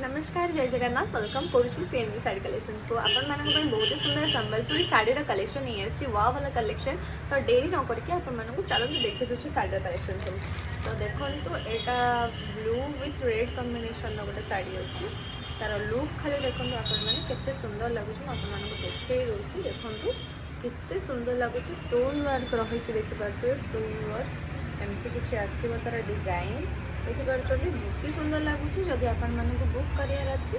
नमस्कार जय Jagannath welcome करुँची CNV sari collection को आपण मानक बहुत ही सुंदर संबलपुरी साड़ीर कलेक्शन नहीं आसी वाह वाला कलेक्शन तो डेरी न करके आपण मानक चलते देखी दूसरी साड़ीर कलेक्शन सब तो देखो यहाँ ब्लू विथ रेड कॉम्बिनेशन गोटे साड़ी अच्छी तार लुक खाली देखो आपण मैंने केते सुंदर लगुच देखे दूसरी देखो केते सुंदर लगुच स्टोन वर्क रही देखिपे स्टोन वर्क एमती किसी आसो तार डिजाइन देखिपुर बहुत सुंदर लगुच जदि आपण मानक बुक करार अच्छी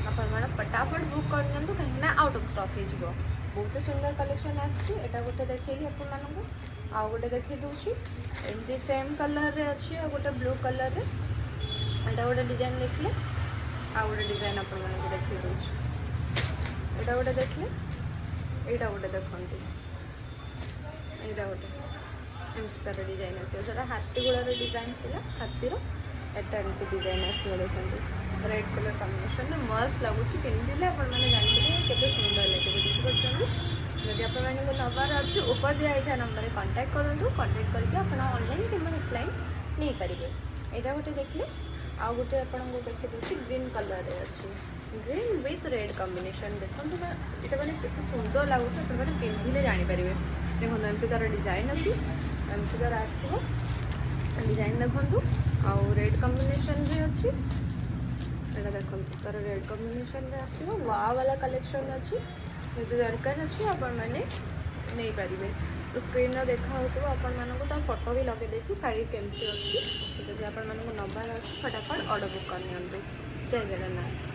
आपण फटाफट बुक कर कहीं आउट ऑफ स्टॉक हो बहुत सुंदर कलेक्शन आसा गोटे देखी आपण मानक आउ गोटे देखी दूसरी एमती सेम कलर रे अच्छी आ गोटे ब्लू कलर रे एटा गोटे डिजाइन देखले आ गोटे डिजाइन आपण मानक देखी दूसरी एटा गोटे देखले एटा गोटे देखंतु एटा गोटे एमती तार डिजाइन आसा हाथी गुड़ार डिजाइन थी हाथीर एटा एमती डिजाइन आसो देखो रेड कलर कॉम्बिनेशन मस्त लगुच पिंधिले आपने जानते के सुंदर लगे देखिए जदि आपको नबार अच्छी ऊपर दिखाई नंबर कांटेक्ट करूँ कांटेक्ट करके आप ऑनलाइन कि ऑफलाइन नहीं पारे यहाँ गोटे देखिए आउ गोटे आपको देखी दूसरी ग्रीन कलर अच्छी ग्रीन विथ रेड कॉम्बिनेशन देखो यहाँ मैंने केते सुंदर लगुच आप पिंधिले जानीपर देखो एमती तार डिजाइन अच्छी एमती तार आसो डिजाइन देखु आउ रेड कॉम्बिनेशन भी अच्छी यहाँ देखो तार रेड कॉम्बिनेशन में आसो वा वाला कलेक्शन अच्छी यदि दरकार अच्छी आपण मैंने नहीं पारे तो स्क्रीन देखा हो आपण मानक तार फोटो भी लगे देती साड़ी केमती अच्छी जब आपण मानक नबार अच्छी फटाफट ऑर्डर बुक कर जय जगन्नाथ।